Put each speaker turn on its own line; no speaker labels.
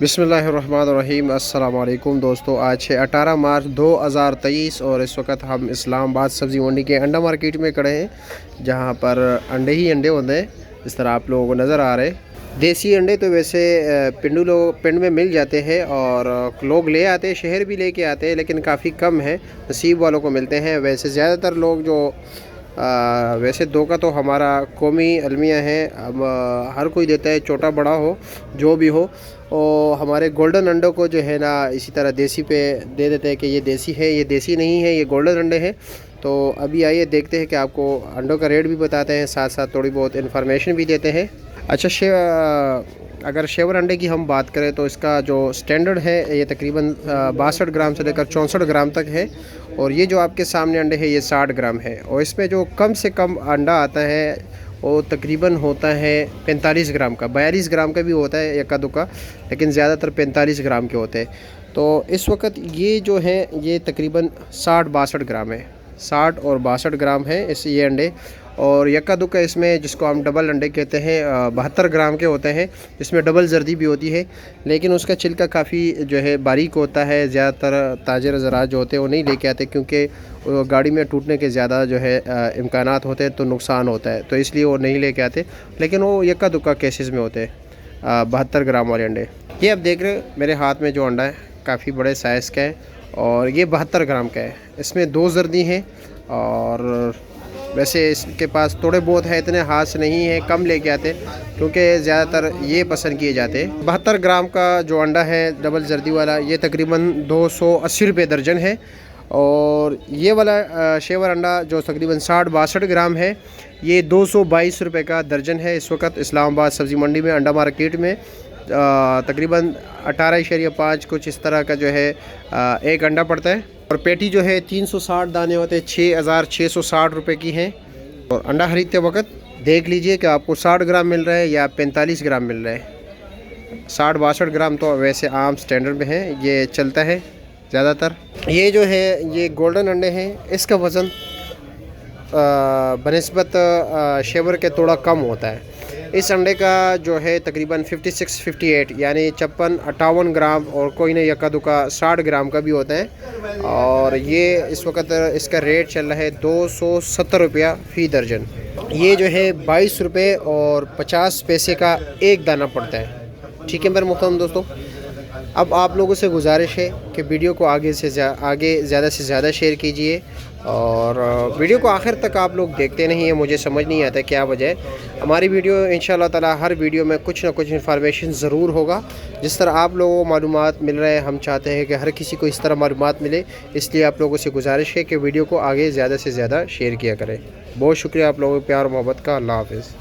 बिस्मिल्लाहिर्रहमानिर्रहीम। अस्सलाम वालेकुम दोस्तों, आज है 18 मार्च 2023 और इस वक्त हम इस्लामाबाद सब्ज़ी मंडी के अंडा मार्केट में खड़े हैं, जहां पर अंडे ही अंडे होते हैं। इस तरह आप लोगों को नज़र आ रहे हैं। देसी अंडे तो वैसे पिंड में मिल जाते हैं और लोग ले आते हैं, शहर भी लेके आते हैं, लेकिन काफ़ी कम है, नसीब वालों को मिलते हैं। वैसे ज़्यादातर लोग जो वैसे दो का तो हमारा कौमी अलमिया है, अब हर कोई देता है, छोटा बड़ा हो जो भी हो। और हमारे गोल्डन अंडों को जो है ना इसी तरह देसी पे दे देते हैं कि ये देसी है, ये देसी नहीं है, ये गोल्डन अंडे हैं। तो अभी आइए देखते हैं कि आपको अंडों का रेट भी बताते हैं, साथ साथ थोड़ी बहुत इन्फॉर्मेशन भी देते हैं। अच्छा, अगर शेवर अंडे की हम बात करें तो इसका जो स्टैंडर्ड है ये तकरीबन 62 ग्राम से लेकर 64 ग्राम तक है। और ये जो आपके सामने अंडे हैं ये 60 ग्राम है। और इसमें जो कम से कम अंडा आता है वो तकरीबन होता है 45 ग्राम का। 42 ग्राम का भी होता है यक्का दुक्का, लेकिन ज़्यादातर 45 ग्राम के होते हैं। तो इस वक्त ये जो है ये तकरीबन 60-62 ग्राम है, 60 और 62 ग्राम है ये अंडे। और यक्का दुक्का इसमें जिसको हम डबल अंडे कहते हैं 72 ग्राम के होते हैं, जिसमें डबल जर्दी भी होती है, लेकिन उसका छिलका काफ़ी जो है बारीक होता है। ज़्यादातर ताजर ज़रात जो होते हैं वो नहीं लेके आते, क्योंकि गाड़ी में टूटने के ज़्यादा जो है इम्कानात होते हैं, तो नुकसान होता है, तो इसलिए वो नहीं लेके आते। लेकिन वो यक्का दुक्का केसेस में होते हैं 72 ग्राम वाले अंडे। ये आप देख रहे हो मेरे हाथ में जो अंडा है काफ़ी बड़े साइज़ का है और ये 72 ग्राम का है। इसमें 2 जर्दी हैं और वैसे इसके पास थोड़े बहुत है, इतने हाथ से नहीं है, कम लेके आते क्योंकि ज़्यादातर ये पसंद किए जाते हैं। 72 ग्राम का जो अंडा है डबल जर्दी वाला ये तकरीबन 280 रुपये दर्जन है। और ये वाला शेवर अंडा जो तकरीबन 60-62 ग्राम है ये 222 रुपये का दर्जन है। इस वक्त इस्लामाबाद सब्ज़ी मंडी में अंडा मार्केट में तकरीबन 18.5 कुछ इस तरह का जो है एक अंडा पड़ता है। और पेटी जो है 360 दाने होते हैं, 6,660 रुपये की हैं। और अंडा खरीदते वक्त देख लीजिए कि आपको 60 ग्राम मिल रहा है या 45 ग्राम मिल रहा है। 60-62 ग्राम तो वैसे आम स्टैंडर्ड में है, ये चलता है ज़्यादातर। ये जो है ये गोल्डन अंडे हैं, इसका वज़न बनिस्बत शेवर के थोड़ा कम होता है। इस अंडे का जो है तकरीबन 56-58 यानी 56-58 ग्राम, और कोई नहीं यक्का दुक्का 60 ग्राम का भी होता है। और ये इस वक्त इसका रेट चल रहा है 270 रुपया फ़ी दर्जन। ये जो है 22 रुपये और 50 पैसे का एक दाना पड़ता है। ठीक है मेरे मोहतरम दोस्तों, अब आप लोगों से गुजारिश है कि वीडियो को आगे ज़्यादा से ज़्यादा शेयर कीजिए। और वीडियो को आखिर तक आप लोग देखते नहीं हैं, मुझे समझ नहीं आता क्या वजह है। हमारी वीडियो इंशाल्लाह ताला हर वीडियो में कुछ ना कुछ इन्फॉर्मेशन ज़रूर होगा। जिस तरह आप लोगों को मालूमात मिल रहे हैं, हम चाहते हैं कि हर किसी को इस तरह मालूमात मिले, इसलिए आप लोगों से गुजारिश है कि वीडियो को आगे ज़्यादा से ज़्यादा शेयर किया करें। बहुत शुक्रिया आप लोगों के प्यार और मोहब्बत का। अल्लाह हाफ़िज़।